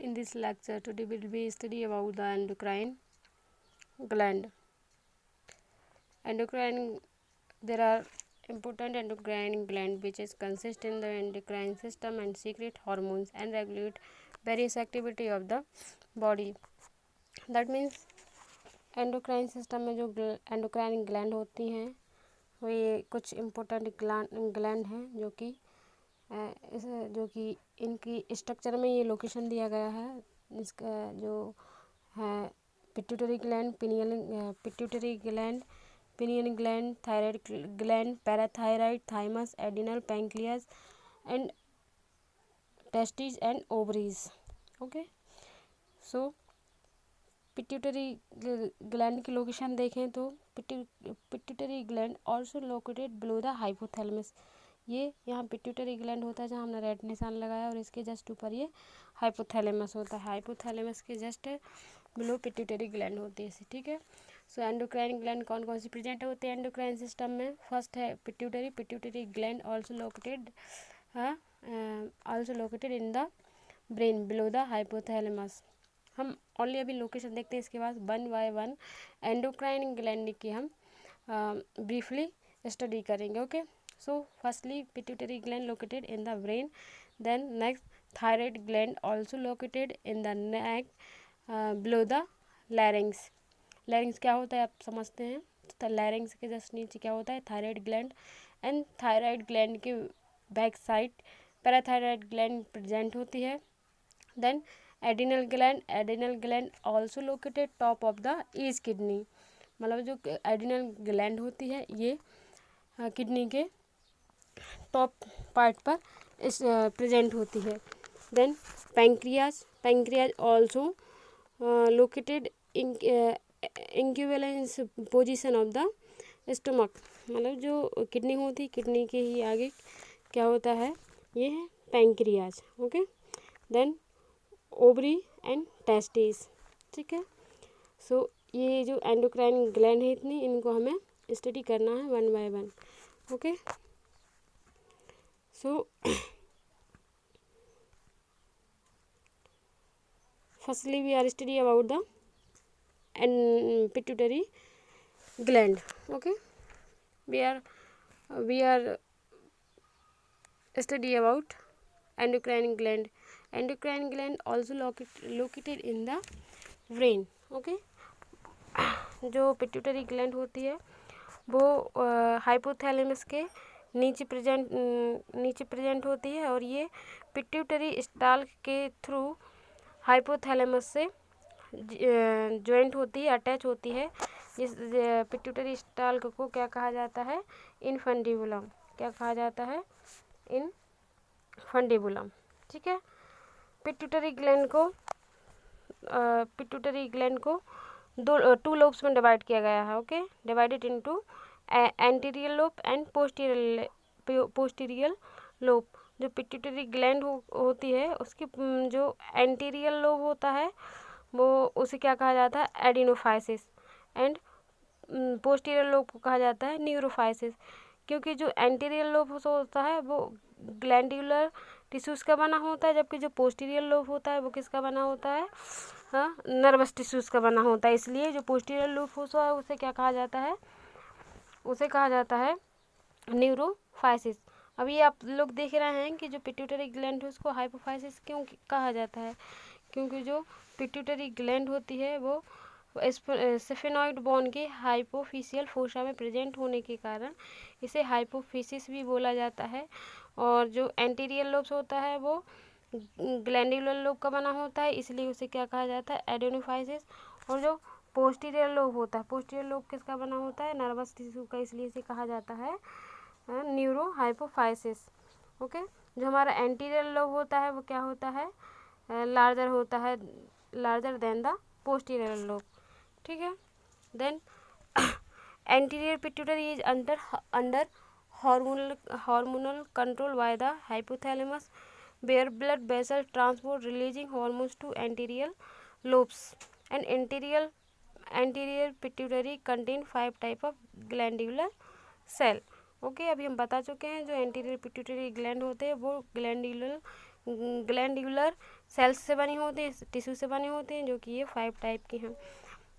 In this lecture today will be study about the endocrine gland. Endocrine, there are important endocrine gland which is consist in the endocrine system and secrete hormones and regulate various activity of the body. That means endocrine system में जो endocrine gland होती हैं वो ये कुछ important gland हैं जो कि इनकी स्ट्रक्चर में ये लोकेशन दिया गया है। इसका जो है pituitary gland, pinion gland, thyroid gland, parathyroid, thymus, adrenal, pancreas and testis and ovaries. Okay, so pituitary gland की लोकेशन देखें तो pituitary gland also located below the hypothalamus. ये यहाँ पिट्यूटरी ग्लैंड होता है जहाँ हमने रेड निशान लगाया और इसके जस्ट ऊपर ये हाइपोथैलेमस होता है। हाइपोथैलेमस के जस्ट बिलो पिट्यूटरी ग्लैंड होती है, ठीक है। सो एंडोक्राइन ग्लैंड कौन कौन सी प्रेजेंट होती है एंडोक्राइन सिस्टम में? फर्स्ट है pituitary gland also located in the brain below the hypothalamus. हम ओनली अभी लोकेशन देखते हैं, इसके बाद 1 बाय 1 एंडोक्राइन ग्लैंड की हम ब्रीफली स्टडी करेंगे। Okay, so firstly pituitary gland located in the brain, then next thyroid gland also located in the neck below the larynx. Larynx क्या होता है आप समझते हैं, तो लैरिंग्स के जस्ट नीचे क्या होता है? Thyroid gland. And thyroid gland के back side parathyroid gland present होती है। Then adrenal gland also located top of the each kidney. मतलब जो एडिनल ग्लैंड होती है ये किडनी के टॉप पार्ट पर इस प्रेजेंट होती है। देन पैंक्रियाज ऑल्सो लोकेटेड इंक्यूबेलेंस पोजीशन ऑफ द स्टमक। मतलब जो किडनी होती है, किडनी के ही आगे क्या होता है? ये है pancreas. Okay, then ovary and testis, ठीक है। सो ये जो एंडोक्राइन ग्लैंड है इतनी, इनको हमें स्टडी करना है 1 by 1। Okay, so firstly we are study about the pituitary gland. Okay, we are study about endocrine gland. Endocrine gland also located in the brain. Okay, जो पिट्यूटरी ग्लैंड होती है वो हाइपोथैलेमस के नीचे प्रेजेंट होती है और ये पिट्यूटरी स्टाल्क के थ्रू हाइपोथैलेमस से जॉइंट होती है, अटैच होती है। जिस पिट्यूटरी स्टाल्क को क्या कहा जाता है? इनफंडिबुलम। क्या कहा जाता है? इनफंडिबुलम, ठीक है। पिट्यूटरी ग्लैंड को 2 लोब्स में डिवाइड किया गया है। Okay, divided into anterior lobe and posterior lobe. जो पिट्यूटरी ग्लैंड होती है उसकी जो एंटीरियर लोब होता है वो उसे क्या कहा जाता है? एडिनोफाइसिस। एंड पोस्टीरियर लोब को कहा जाता है न्यूरोफाइसिस। क्योंकि जो एंटीरियर लोब होता है वो ग्लैंडुलर टिश्यूज़ का बना होता है, जबकि जो पोस्टीरियर लोब होता है वो किसका बना होता है? हाँ, नर्वस टिश्यूज़ का बना होता है। इसलिए जो पोस्टीरियर लोब होता है उसे क्या कहा जाता है? उसे कहा जाता है न्यूरोफाइसिस। अभी आप लोग देख रहे हैं कि जो पिट्यूटरी ग्लैंड है उसको हाइपोफाइसिस क्यों कहा जाता है? क्योंकि जो पिट्यूटरी ग्लैंड होती है वो स्फेनॉइड बोन के हाइपोफिशियल फोसा में प्रेजेंट होने के कारण इसे हाइपोफिसिस भी बोला जाता है। और जो एंटीरियर लोब्स होता है वो ग्लैंडुलर लोब का बना होता है, इसलिए उसे क्या कहा जाता है? एडेनोफाइसिस। और जो पोस्टीरियर लोब होता है, पोस्टीरियर लोब किसका बना होता है? नर्वस टिश्यू का, इसलिए इसे कहा जाता है न्यूरो हाइपोफाइसिस। ओके, जो हमारा एंटीरियर लोब होता है वो क्या होता है? Larger than the posterior lobe, ठीक है। Then anterior pituitary is under hormonal control by the hypothalamus, where blood vessels transport releasing hormones to anterior lobes. And anterior pituitary contain 5 type of glandular cell. Okay, अभी हम बता चुके हैं जो anterior pituitary gland होते हैं वो glandular glandular cells से बनी होती हैं, टिश्यू से बनी होती हैं, जो कि ये 5 टाइप की हैं।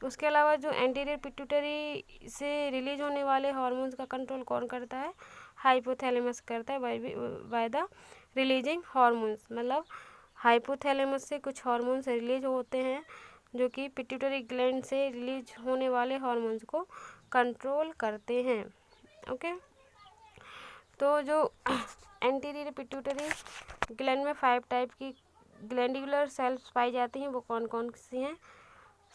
उसके अलावा जो एंटीरियर पिट्यूटरी से रिलीज होने वाले हार्मोन्स का कंट्रोल कौन करता है? हाइपोथैलेमस करता है बाय द रिलीजिंग हार्मोन्स। मतलब हाइपोथैलेमस से कुछ हार्मोन्स रिलीज होते हैं जो कि पिट्यूटरी ग्लैंड से रिलीज होने वाले हार्मोन्स को कंट्रोल करते हैं। ओके, तो जो एंटीरियर पिट्यूटरी ग्लैंड में 5 टाइप की ग्लैंडुलर सेल्स पाई जाती हैं, वो कौन कौन सी हैं?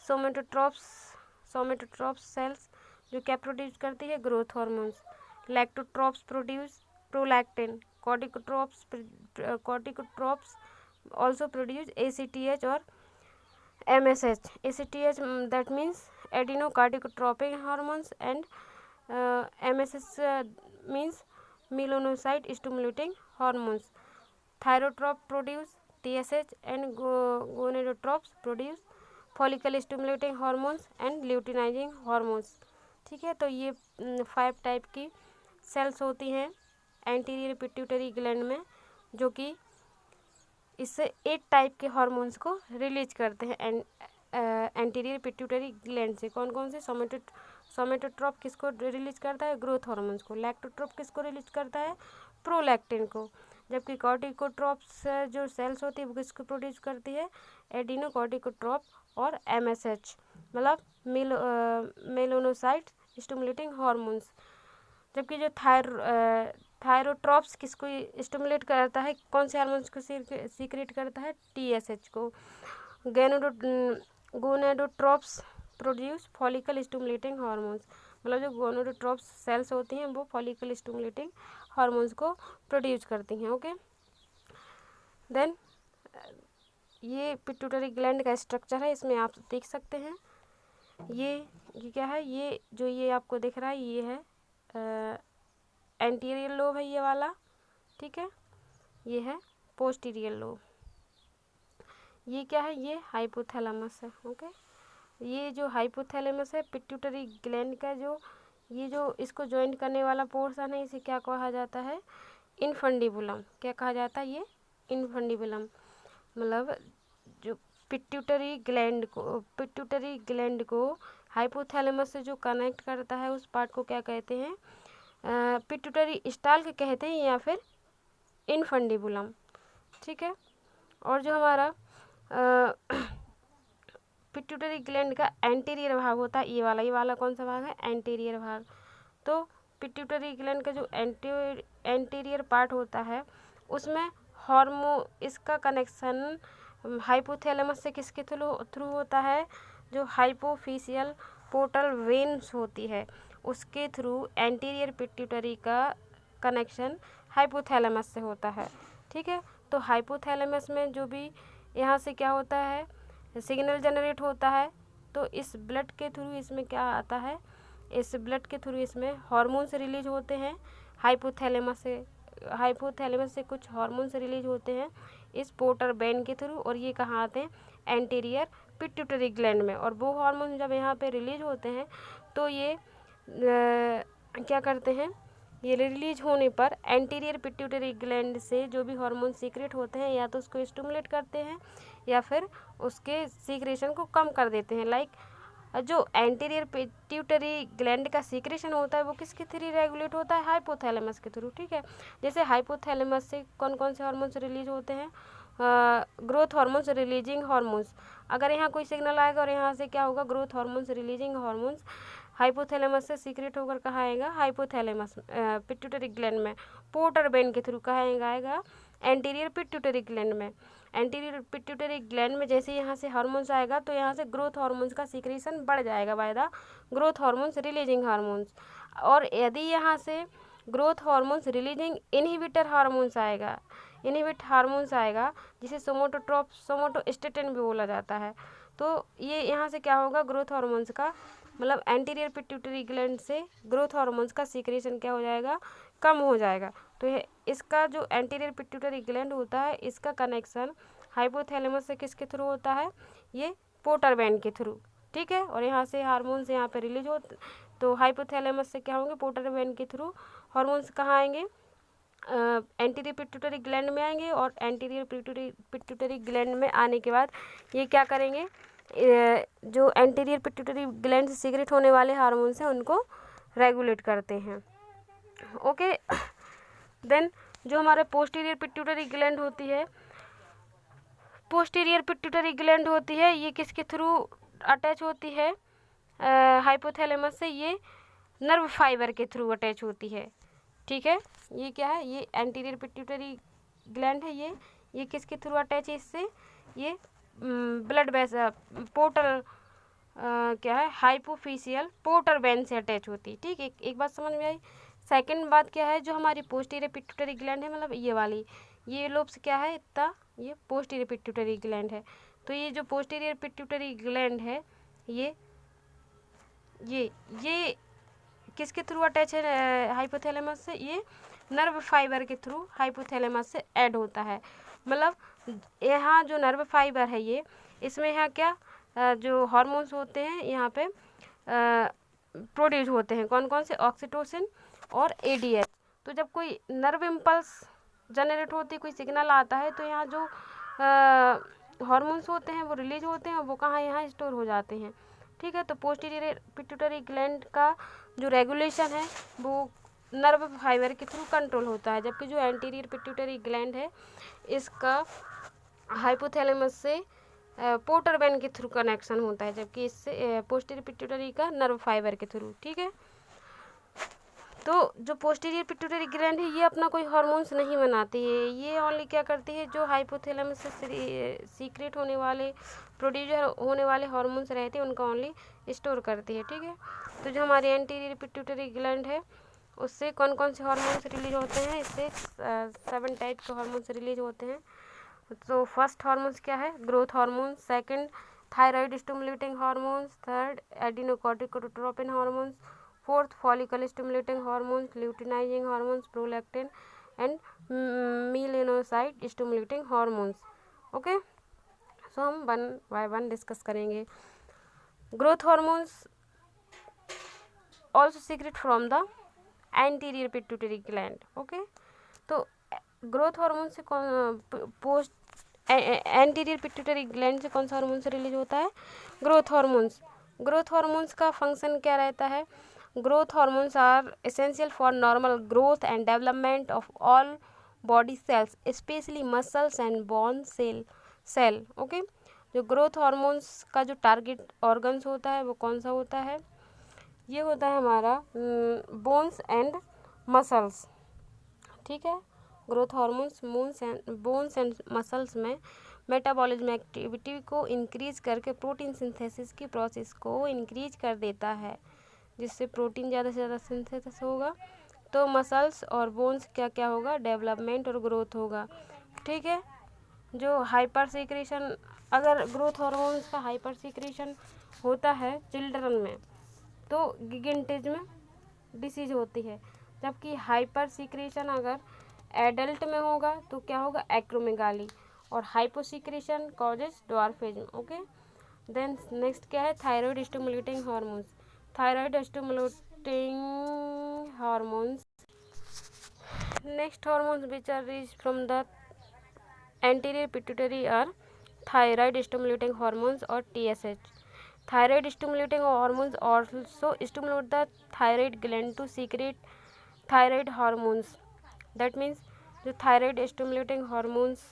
सोमेटोट्रॉप्स सेल्स जो क्या प्रोड्यूस करती है? Growth hormones. Lactotrophs produce prolactin. Corticotrophs also produce ACTH or MSH. ACTH that means adenocorticotropic hormones and MSH means melanocyte stimulating hormones. Thyrotropes produce TSH and gonadotropes produce follicle stimulating hormones and luteinizing hormones. ठीक है, तो ये 5 type की sales होती हैं anterior pituitary gland में, जो कि इससे 8 टाइप के हार्मोन्स को रिलीज करते हैं एंटीरियर पिट्यूटरी ग्लैंड से। कौन कौन से? सोमेटोट्रॉप किसको रिलीज करता है? ग्रोथ हार्मोन्स को। लैक्टोट्रॉप किसको रिलीज करता है? प्रोलैक्टिन को। जबकि कॉर्टिकोट्रॉप्स जो सेल्स होती है वो किसको प्रोड्यूस करती है? एडिनोकॉर्टिकोट्रॉप और MSH, मतलब मेलानोसाइट स्टिमुलेटिंग हार्मोन्स। जबकि जो थायरोट्रॉप्स किसको स्टिमुलेट करता है? कौन से हार्मोन्स को सीक्रेट करता है? TSH को। गोनेडोट्रॉप्स प्रोड्यूस फॉलिकल स्टिमुलेटिंग हार्मोन्स, मतलब जो गोनेडोट्रॉप्स सेल्स होती हैं वो फॉलिकल स्टिमुलेटिंग हार्मोन्स को प्रोड्यूस करती हैं। ओके, देन ये पिट्यूटरी ग्लैंड का स्ट्रक्चर है, इसमें आप देख सकते हैं। ये क्या है? ये जो ये आपको दिख रहा है ये है एंटीरियर लोब है ये वाला, ठीक है। ये है पोस्टीरियर लोब। ये क्या है? ये हाइपोथैलेमस है। ओके, ये जो हाइपोथैलेमस है पिट्यूटरी ग्लैंड का जो ये जो इसको ज्वाइंट करने वाला पोर्शन है, इसे क्या कहा जाता है? इनफंडिबुलम। क्या कहा जाता है? ये इनफंडिबुलम। मतलब जो पिट्यूटरी ग्लैंड को हाइपोथैलेमस से जो कनेक्ट करता है उस पार्ट को क्या कहते हैं? पिट्यूटरी स्टाल्क कहते हैं या फिर इनफंडिबुलम, ठीक है। और जो हमारा पिट्यूटरी ग्लैंड का एंटीरियर भाग होता है, ये वाला कौन सा भाग है? एंटीरियर भाग। तो पिट्यूटरी ग्लैंड का जो एंटीरियर पार्ट होता है उसमें इसका कनेक्शन हाइपोथैलेमस से किसके थ्रू होता है? जो हाइपोफिशियल पोर्टल वेन्स होती है उसके थ्रू एंटीरियर पिट्यूटरी का कनेक्शन हाइपोथैलेमस से होता है, ठीक है। तो हाइपोथैलेमस में जो भी यहाँ से क्या होता है? सिग्नल जनरेट होता है, तो इस ब्लड के थ्रू इसमें क्या आता है? इस ब्लड के थ्रू इसमें हार्मोन्स रिलीज होते हैं हाइपोथैलेमस से कुछ हार्मोन्स रिलीज होते हैं इस पोर्टर वेन के थ्रू, और ये कहाँ आते हैं? एंटीरियर पिट्यूटरी ग्लैंड में। और वो हार्मोन जब यहाँ पे रिलीज होते हैं तो ये क्या करते हैं? ये रिलीज होने पर एंटीरियर पिट्यूटरी ग्लैंड से जो भी हार्मोन सीक्रेट होते हैं या तो उसको स्टिमुलेट करते हैं या फिर उसके सीक्रेशन को कम कर देते हैं। लाइक जो एंटीरियर पिट्यूटरी ग्लैंड का सीक्रेशन होता है वो किसके थ्रू रेगुलेट होता है? हाइपोथैलेमस के थ्रू, ठीक है। जैसे हाइपोथैलेमस से कौन कौन से हार्मोन्स रिलीज होते हैं? Growth hormones, releasing hormones. अगर यहाँ कोई सिग्नल आएगा और यहाँ से क्या होगा? Growth hormones, releasing hormones hypothalamus से सीक्रेट होकर कहाँ आएगा? हाइपोथैलेमस पिट्यूटरी ग्लैंड में पोर्टर वेन के थ्रू कहाँ आएगा? एंटीरियर पिट्यूटरी ग्लैंड में। एंटीरियर पिट्यूटरी ग्लैंड में जैसे यहाँ से हार्मोन्स आएगा तो यहाँ से ग्रोथ हार्मोन्स का सीक्रेशन बढ़ जाएगा by the growth hormones, releasing hormones. और यदि यहाँ से growth hormones releasing inhibitor hormones आएगा जिसे सोमोटोस्टेटिन भी बोला जाता है, तो ये यहाँ से क्या होगा? ग्रोथ हार्मोन्स का मतलब एंटीरियर पिट्यूटरी ग्लैंड से ग्रोथ हार्मोन्स का सीक्रेशन क्या हो जाएगा? कम हो जाएगा। तो ये इसका जो एंटीरियर पिट्यूटरी ग्लैंड होता है इसका कनेक्शन हाइपोथैलेमस से किसके थ्रू होता है? ये पोर्टर वेन के थ्रू, ठीक है। और यहाँ से हार्मोन्स यहाँ पे रिलीज होते, तो हाइपोथैलेमस से क्या होंगे? पोर्टर वेन के थ्रू हार्मोन्स कहाँ आएंगे? एंटीरियर पिट्यूटरी ग्लैंड में आएंगे और एंटीरियर पिट्यूटरी ग्लैंड में आने के बाद ये क्या करेंगे, जो एंटीरियर पिट्यूटरी ग्लैंड से सीक्रेट होने वाले हार्मोन्स हैं उनको रेगुलेट करते हैं। ओके, देन जो हमारे पोस्टीरियर पिट्यूटरी ग्लैंड होती है, पोस्टीरियर पिट्यूटरी ग्लैंड होती है, ये किसके थ्रू अटैच होती है, हाइपोथैलेमस से ये नर्व फाइबर के थ्रू अटैच होती है। ठीक है, ये क्या है, ये एंटीरियर पिट्यूटरी ग्लैंड है, ये किसके थ्रू अटैच है, इससे ये ब्लड वेसल पोर्टल क्या है, हाइपोफिशियल पोर्टल वेन से अटैच होती है। ठीक है, एक बात समझ में आई। सेकंड बात क्या है, जो हमारी पोस्टीरियर पिट्यूटरी ग्लैंड है, मतलब ये वाली, ये लोब्स क्या है इतना, ये पोस्टीरियर पिट्यूटरी ग्लैंड है। तो ये जो पोस्टीरियर पिट्यूटरी ग्लैंड है, ये किसके थ्रू अटैच है हाइपोथैलेमस से, ये नर्व फाइबर के थ्रू हाइपोथैलेमस से ऐड होता है। मतलब यहाँ जो नर्व फाइबर है, ये इसमें यहाँ क्या जो हार्मोन्स होते हैं यहाँ पे प्रोड्यूस होते हैं, कौन कौन से, ऑक्सीटोसिन और एडीएच। तो जब कोई नर्व इम्पल्स जनरेट होती है, कोई सिग्नल आता है, तो यहाँ जो हार्मोन्स होते हैं वो रिलीज होते हैं, वो कहाँ, यहाँ स्टोर हो जाते हैं। ठीक है, तो पोस्टीरियर पिट्यूटरी ग्लैंड का जो रेगुलेशन है वो नर्व फाइबर के थ्रू कंट्रोल होता है, जबकि जो एंटीरियर पिट्यूटरी ग्लैंड है इसका हाइपोथैलेमस से पोर्टर वेन के थ्रू कनेक्शन होता है, जबकि इससे पोस्टीरियर पिट्यूटरी का नर्व फाइबर के थ्रू। ठीक है, तो जो पोस्टीरियर पिट्यूटरी ग्लैंड है ये अपना कोई हार्मोन्स नहीं बनाती है, ये ओनली क्या करती है, जो हाइपोथैलेमस से सीक्रेट होने वाले प्रोड्यूसर होने वाले हार्मोन्स रहते हैं उनका ओनली स्टोर करती है। ठीक है, तो जो हमारी एंटीरियर पिट्यूटरी ग्लैंड है उससे कौन कौन से हार्मोन्स रिलीज होते हैं, इससे 7 टाइप के हार्मोन्स रिलीज होते हैं। तो फर्स्ट हार्मोन्स क्या है, growth hormones, second thyroid stimulating hormones, third adrenocorticotropin hormones, fourth follicle stimulating hormones, luteinizing hormones, prolactin and melanocyte stimulating hormones. Okay, so हम 1 by 1 डिस्कस करेंगे। Growth hormones also secrete from the anterior pituitary gland. Okay, तो growth hormone से कौन anterior pituitary gland से कौन सा hormone से release होता है, ग्रोथ हार्मोन्स। ग्रोथ हार्मोन्स का फंक्शन क्या रहता है, growth hormones are essential for normal growth and development of all body cells, specially muscles and bone cell. Okay, जो ग्रोथ हार्मोन्स का जो टारगेट ऑर्गन्स होता है वो कौन सा होता है, ये होता है हमारा बोन्स एंड मसल्स। ठीक है, growth hormones bones and muscles में मेटाबॉलिज्म एक्टिविटी को इंक्रीज करके प्रोटीन सिंथेसिस की प्रोसेस को इंक्रीज कर देता है, जिससे प्रोटीन ज़्यादा से ज़्यादा सिंथेसिस होगा, तो मसल्स और बोन्स क्या क्या होगा, डेवलपमेंट और ग्रोथ होगा। ठीक है, जो हाइपर सीक्रेशन, अगर ग्रोथ हार्मोन्स का हाइपर सीक्रेशन होता है चिल्ड्रन में तो गिगेंटिज्म डिसीज होती है, जबकि हाइपर सीक्रेशन अगर एडल्ट में होगा तो क्या होगा, एक्रोमेगाली, और hyposecretion causes dwarfism. Okay, then next क्या है, thyroid stimulating hormones. Thyroid stimulating hormones, next hormones which are released from the anterior pituitary are thyroid stimulating hormones और TSH। Thyroid stimulating hormones also stimulate the thyroid gland to secrete thyroid hormones. That means जो thyroid stimulating hormones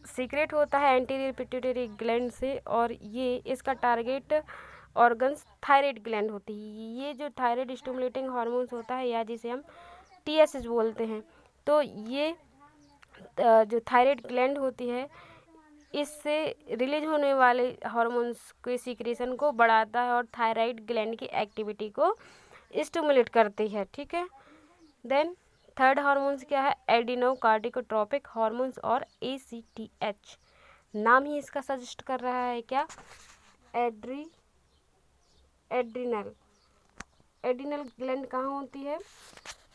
secret होता है anterior pituitary gland से, और ये इसका target organs thyroid gland होती है। ये जो थायराइड स्टिमुलेटिंग हार्मोन्स होता है या जिसे हम TSH बोलते हैं, तो ये जो थायराइड ग्लैंड होती है इससे रिलीज होने वाले हार्मोन्स के सीक्रेशन को बढ़ाता है और थायराइड ग्लैंड की एक्टिविटी को स्टिमुलेट करती है। ठीक है, देन थर्ड हार्मोन्स क्या है, एडिनोकार्टिकोट्रोपिक हार्मोन्स और ACTH। नाम ही इसका सजेस्ट कर रहा है क्या, एड्रिनल ग्लैंड कहाँ होती है,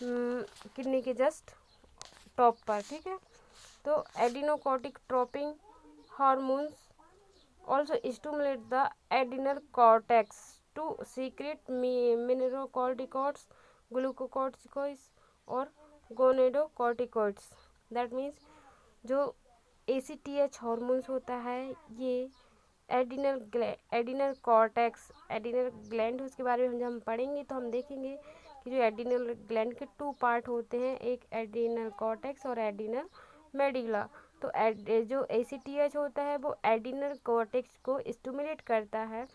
किडनी के जस्ट टॉप पर। ठीक है, तो एडिनोकार्टिकोट्रोपिक hormones also stimulate the adrenal cortex to secrete mineralocorticoids, glucocorticoids और गोनेडोकॉर्टिकॉइड्स। दैट मीन्स जो ACTH हार्मोन्स होता है ये एडिनल कॉर्टेक्स, एडिनल ग्लैंड, उसके बारे में जब हम पढ़ेंगे तो हम देखेंगे कि जो एडिनल ग्लैंड के 2 पार्ट होते हैं, एक एडिनल कॉर्टेक्स और एडिनल मेडुला। तो जो ACTH होता है वो एडिनल कॉर्टेक्स को स्टिमुलेट करता है,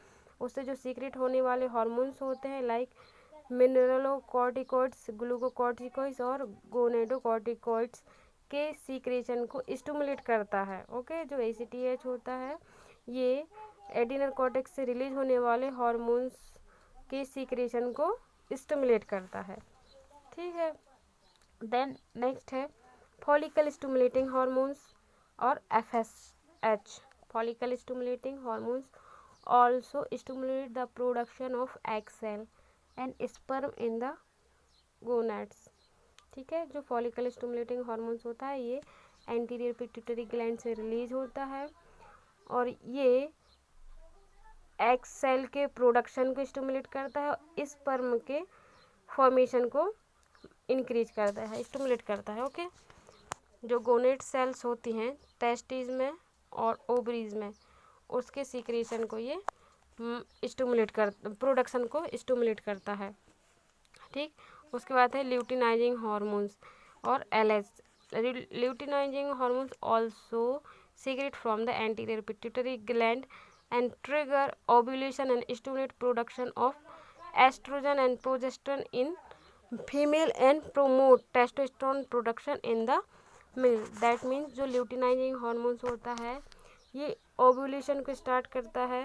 उससे जो सीक्रेट होने वाले हार्मोन्स होते हैं लाइक मिनरलोकॉर्टिकॉइड्स, ग्लूकोकॉर्टिकॉइड्स और गोनेडोकॉर्टिकॉइड्स के सीक्रेशन को स्टिमुलेट करता है। ओके, जो ACTH होता है ये एडिनल कॉर्टेक्स से रिलीज होने वाले हार्मोन्स के सीक्रेशन को स्टिमुलेट करता है। ठीक है, देन नेक्स्ट है फॉलिकल स्टिमुलेटिंग हार्मोन्स और FSH। Follicle stimulating hormones also stimulate the production of egg cell and sperm in the gonads। ठीक है, जो फॉलिकल स्टिमुलेटिंग हार्मोन्स होता है ये एंटीरियर पिट्यूटरी ग्लैंड से रिलीज होता है और ये एग सेल के प्रोडक्शन को स्टिमुलेट करता है, स्पर्म के फॉर्मेशन को इंक्रीज करता है, स्टिमुलेट करता है। ओके, जो गोनेड सेल्स होती हैं टेस्टिस में और ओवरीज में, उसके सीक्रेशन को ये स्टिमुलेट कर, प्रोडक्शन को स्टिमुलेट करता है। ठीक, उसके बाद है ल्यूटिनाइजिंग हार्मोन्स और LH। Luteinising hormones also secret from the anterior pituitary gland and trigger ovulation and stimulate production of estrogen and progesterone in female and promote testosterone production in the male। that means जो luteinising hormones होता है ये ovulation को start करता है।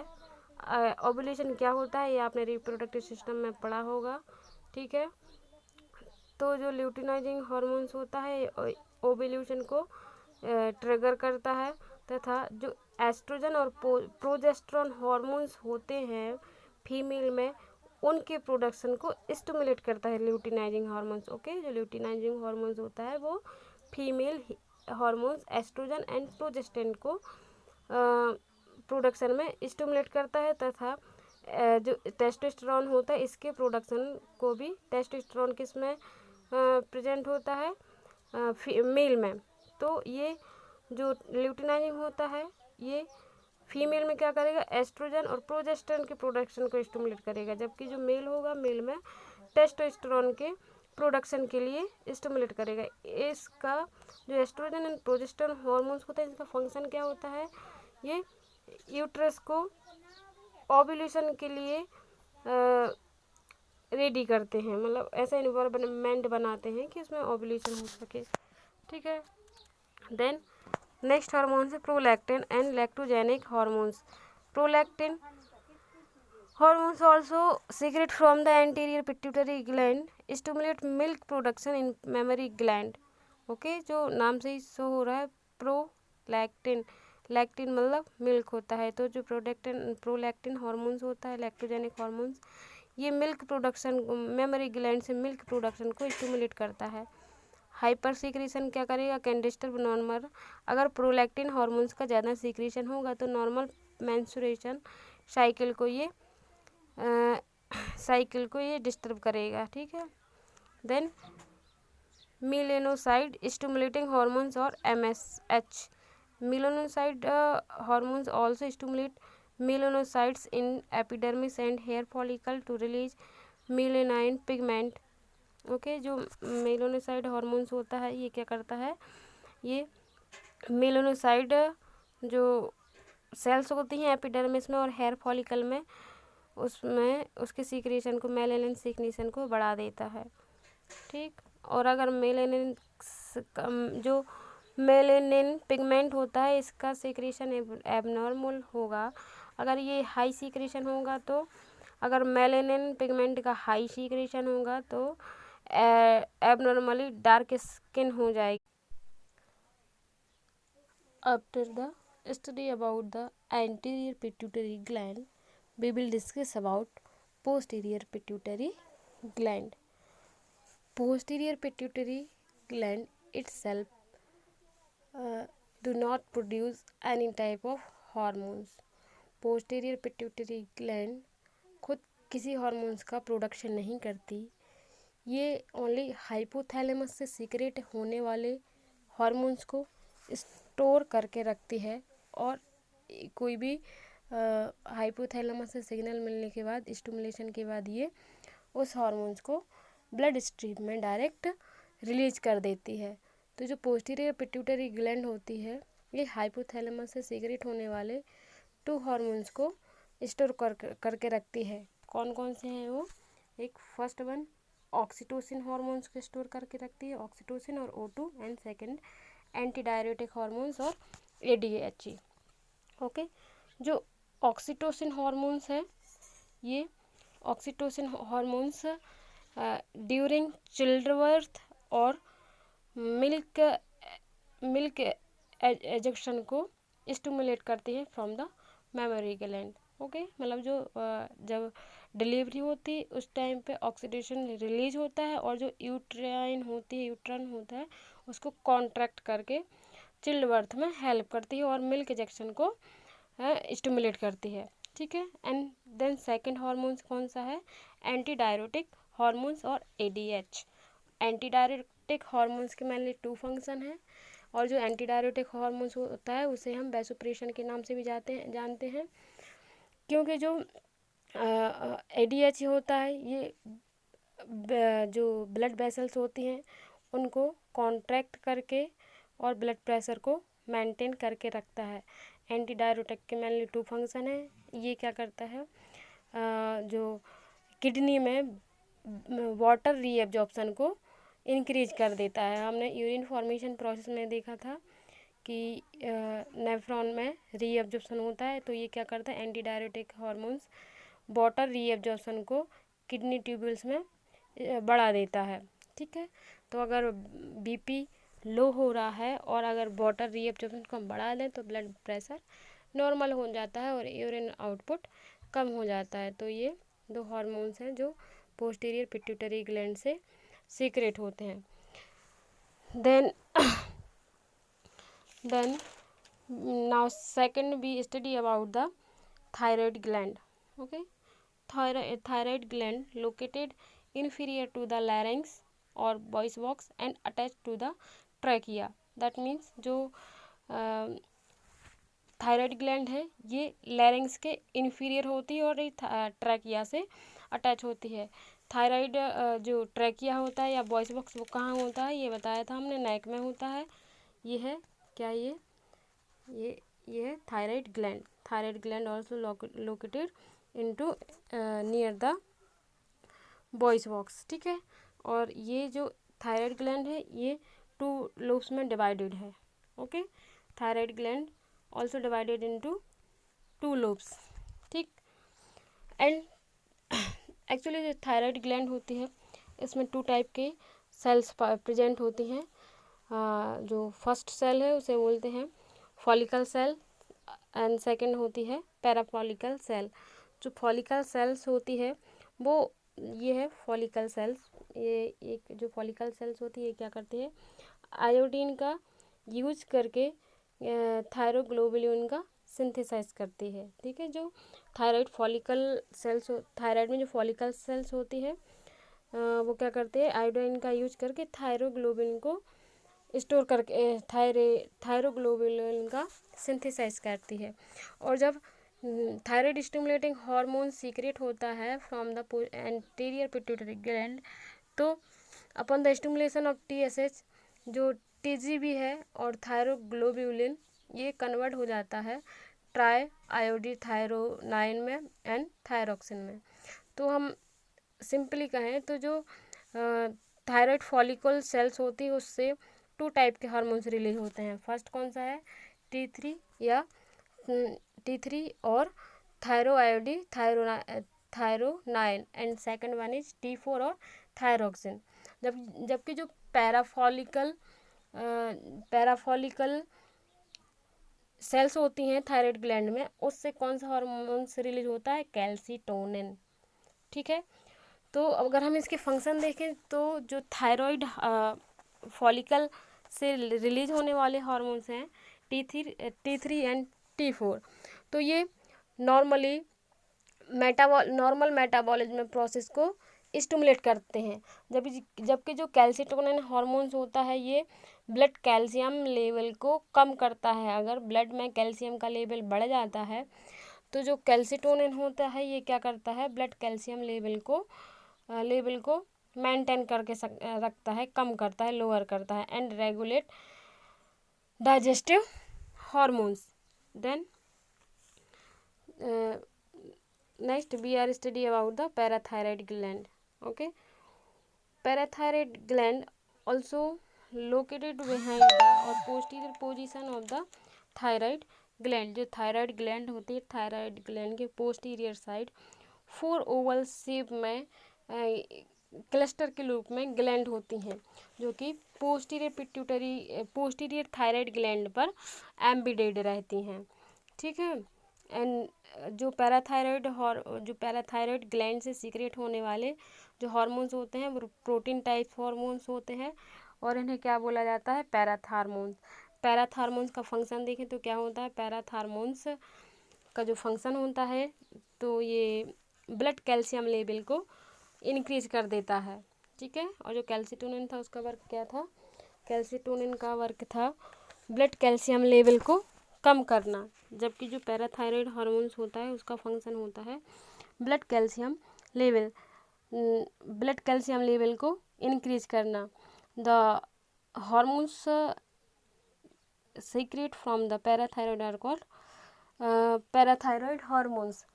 Ovulation क्या होता है ये आपने रिप्रोडक्टिव सिस्टम में पढ़ा होगा। ठीक है, तो जो ल्यूटिनाइजिंग हार्मोन्स होता है ओव्यूलेशन को ट्रिगर करता है तथा जो एस्ट्रोजन और प्रोजेस्टेरोन हार्मोन्स होते हैं फीमेल में उनके प्रोडक्शन को स्टिमुलेट करता है ल्यूटिनाइजिंग हार्मोन्स। ओके, जो ल्यूटिनाइजिंग हार्मोन्स होता है वो female hormones oestrogen and progesterone को प्रोडक्शन में स्टिमुलेट करता है तथा जो टेस्टोस्टेरोन होता है इसके प्रोडक्शन को भी, टेस्टोस्टेरोन किस में प्रेजेंट होता है मेल में। तो ये जो ल्यूटिनाइजिंग होता है ये फीमेल में क्या करेगा, एस्ट्रोजन और प्रोजेस्टेरोन के प्रोडक्शन को स्टिमुलेट करेगा, जबकि जो मेल होगा मेल में टेस्टोस्टेरोन के प्रोडक्शन के लिए स्टिमुलेट करेगा। इसका जो एस्ट्रोजन एंड प्रोजेस्टेरोन हार्मोन्स होता है इसका फंक्शन क्या होता है, ये यूट्रस को ओव्यूलेशन के लिए रेडी करते हैं, मतलब ऐसा इन्वायरमेंट बनाते हैं कि उसमें ओव्यूलेशन हो सके। ठीक है, देन नेक्स्ट हार्मोन्स है prolactin and lactogenic hormones. Prolactin hormones also secret from the anterior pituitary gland, stimulate milk production in mammary gland. Okay, जो नाम से ही शो हो रहा है प्रोलैक्टिन, लैक्टिन मतलब मिल्क होता है, तो जो प्रोलैक्टिन हार्मोन्स होता है लैक्टोजेनिक हार्मोन्स ये मिल्क प्रोडक्शन, मेमरी ग्लैंड से मिल्क प्रोडक्शन को स्टिमुलेट करता है। हाइपर सीक्रेशन क्या करेगा, कैन डिस्टर्ब नॉर्मल, अगर प्रोलैक्टिन हार्मोन्स का ज़्यादा सीक्रेशन होगा तो नॉर्मल मेंस्ट्रुएशन साइकिल को ये डिस्टर्ब करेगा। ठीक है, देन मेलेनोसाइड स्टिमुलेटिंग हार्मोन्स और MSH। Melanocyte hormones also stimulate melanocytes in epidermis and hair follicle to release melanin pigment। Okay, जो मेलेनोसाइड हार्मोन्स होता है ये क्या करता है, ये मेलेनोसाइड जो सेल्स होती हैं एपिडर्मिस में और हेयर फॉलिकल में उसमें उसके सीक्रेशन को, मेलानिन सीक्रेशन को बढ़ा देता है। ठीक, और अगर जो मेलेनिन पिगमेंट होता है इसका सीक्रेशन एबनॉर्मल होगा, अगर ये हाई सीक्रेशन होगा तो, अगर मेलेनिन पिगमेंट का हाई सीक्रेशन होगा तो एबनॉर्मली डार्क स्किन हो जाएगी। After the study about the anterior pituitary gland we will discuss about posterior pituitary gland। Posterior pituitary gland itself do not produce any type of hormones। posterior pituitary gland खुद किसी hormones का production नहीं करती, ये only hypothalamus से secret होने वाले hormones को स्टोर करके रखती है, और कोई भी हाइपोथैलेमस से सिग्नल मिलने के बाद, स्टिमुलेशन के बाद, ये उस हार्मोन्स को ब्लड स्ट्रीम में डायरेक्ट रिलीज कर देती है। तो जो पोस्टीरियर पिट्यूटरी ग्लैंड होती है, ये हाइपोथैलेमस से सीक्रेट होने वाले 2 हार्मोन्स को स्टोर करके रखती है। कौन कौन से हैं वो? एक फर्स्ट वन ऑक्सीटोसिन हार्मोन्स को स्टोर करके रखती है, ऑक्सीटोसिन और O2, and second anti diuretic hormones और ADHE। ओके, जो ऑक्सीटोसिन हार्मोन्स है, ये ऑक्सीटोसिन हार्मोन्स ड्यूरिंग चिल्ड्रबर्थ और मिल्क एजेक्शन को स्टिमुलेट करती है from the memory gland. Okay, मतलब जो जब डिलीवरी होती है उस टाइम पे ऑक्सीडेशन रिलीज होता है, और जो यूट्राइन होता है उसको कॉन्ट्रैक्ट करके चिल्ड बर्थ में हेल्प करती है और मिल्क इजेक्शन को स्टिमुलेट करती है। ठीक है, एंड देन सेकंड हार्मोन्स कौन सा है? एंटी डायरेटिक हार्मोन्स और ADH। एंटी डायरेटिक हार्मोन्स के मेनली 2 फंक्शन हैं, और जो एंटी डायरेटिक हार्मोन्स होता है उसे हम वैसोप्रेशन के नाम से भी जानते हैं, क्योंकि जो ADH होता है, ये जो ब्लड वेसल्स होती हैं उनको कॉन्ट्रैक्ट करके और ब्लड प्रेशर को मेंटेन करके रखता है। एंटी डायरेटिक के मेनली 2 फंक्शन है। ये क्या करता है? जो किडनी में वाटर रीएब्जॉर्प्शन को इंक्रीज कर देता है। हमने यूरिन फॉर्मेशन प्रोसेस में देखा था कि नेफ्रॉन में रीएब्जॉर्प्शन होता है, तो ये क्या करता है? Anti diuretic hormones water reabsorption को किडनी ट्यूब्यूल्स में बढ़ा देता है। ठीक है, तो अगर BP लो हो रहा है और अगर वाटर रीएब्जॉर्प्शन को हम बढ़ा दें तो ब्लड प्रेशर नॉर्मल हो जाता है और यूरिन आउटपुट कम हो जाता है। तो ये 2 हार्मोन्स हैं जो पोस्टीरियर पिट्यूटरी ग्लैंड से सीक्रेट होते हैं। Then now second we study about the thyroid gland. Okay, thyroid gland located inferior to the larynx or voice box and attached to the trachea। that means जो thyroid gland है ये लैरिंग्स के inferior होती है और ये ट्रैकिया से attach होती है। थायराइड जो ट्रैकिया होता है या वॉइस बॉक्स वो कहाँ होता है? ये बताया था हमने, नेक में होता है। ये है क्या? ये है thyroid gland. Thyroid gland also located into near the voice box. ठीक है, और ये जो थायराइड ग्लैंड है ये 2 लोब्स में डिवाइडेड है। Okay, thyroid gland also divided into 2 lobes. ठीक, एंड एक्चुअली जो थायराइड ग्लैंड होती है इसमें 2 टाइप के सेल्स प्रेजेंट होती हैं। जो फर्स्ट सेल है उसे बोलते हैं फॉलिकल सेल, एंड सेकंड होती है पैराफॉलिकल सेल। जो फॉलिकल सेल्स होती है वो ये है फॉलिकल सेल्स। ये एक जो फॉलिकल सेल्स होती है क्या करती है? आयोडीन का यूज करके थायरोग्लोबुलिन का सिंथेसाइज करती है। ठीक है, जो थायराइड फॉलिकल सेल्स थायराइड में जो फॉलिकल सेल्स होती है वो क्या करते हैं? आयोडीन का यूज करके थायरोग्लोबुलिन को स्टोर करके थायरोग्लोबुलिन का सिंथेसाइज करती है। और जब थायराइड स्टिमुलेटिंग हार्मोन सीक्रेट होता है from the anterior pituitary gland, तो upon the stimulation of TSH जो TGB है और थायरोग्लोबुलिन ये कन्वर्ट हो जाता है ट्राई आयोडीथायरोनाइन में एंड थायरोक्सिन में। तो हम सिंपली कहें तो जो थायराइड फॉलिकल सेल्स होती है उससे 2 टाइप के हार्मोन्स रिलीज होते हैं। फर्स्ट कौन सा है? T3 और thyronine, and second one is T4 और थायरोक्सिन। जबकि जो पैराफॉलिकल सेल्स होती हैं थायराइड ग्लैंड में उससे कौन सा हार्मोन रिलीज होता है? कैल्सीटोनिन। ठीक है, तो अगर हम इसके फंक्शन देखें तो जो थायराइड फॉलिकल से रिलीज होने वाले हार्मोन्स हैं T3 एंड T4, तो ये नॉर्मल मेटाबॉलिज्म प्रोसेस को स्टिमुलेट करते हैं। जबकि जो कैल्सिटोनिन हार्मोन्स होता है ये ब्लड कैल्शियम लेवल को कम करता है। अगर ब्लड में कैल्शियम का लेवल बढ़ जाता है तो जो कैल्सिटोनिन होता है ये क्या करता है, ब्लड कैल्शियम लेवल को मेंटेन करके रखता है, कम करता है, लोअर करता है and regulate digestive hormones. Then next we are study about the parathyroid gland. Okay, parathyroid gland also located behind the or posterior position of the thyroid gland. जो थायराइड ग्लैंड होती है, थायराइड ग्लैंड के posterior side 4 Oval shape में cluster के रूप में gland होती हैं, जो कि पोस्टीरियर थायराइड ग्लैंड पर एम्बेडेड रहती हैं। ठीक है। एंड जो पैराथायरॉयड ग्लैंड से सीक्रेट होने वाले जो हार्मोन्स होते हैं वो प्रोटीन टाइप हार्मोन्स होते हैं और इन्हें क्या बोला जाता है, पैराथार्मोन्स। पैराथार्मोन्स का फंक्शन देखें तो क्या होता है, पैराथार्मोन्स का जो फंक्शन होता है तो ये ब्लड कैल्शियम लेवल को इंक्रीज कर देता है। ठीक है। और जो कैल्सिटोनिन था उसका वर्क क्या था, कैल्सिटोनिन का वर्क था ब्लड कैल्शियम लेवल को कम करना। जबकि जो पैराथायरॉयड हार्मोन्स होता है उसका फंक्शन होता है ब्लड कैल्शियम लेवल को इंक्रीज करना। The hormones secrete from the parathyroid are called parathyroid hormones,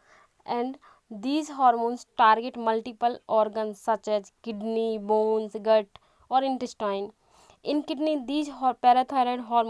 and these hormones target multiple organs such as kidney, bones, gut or intestine. In kidney, these parathyroid hormones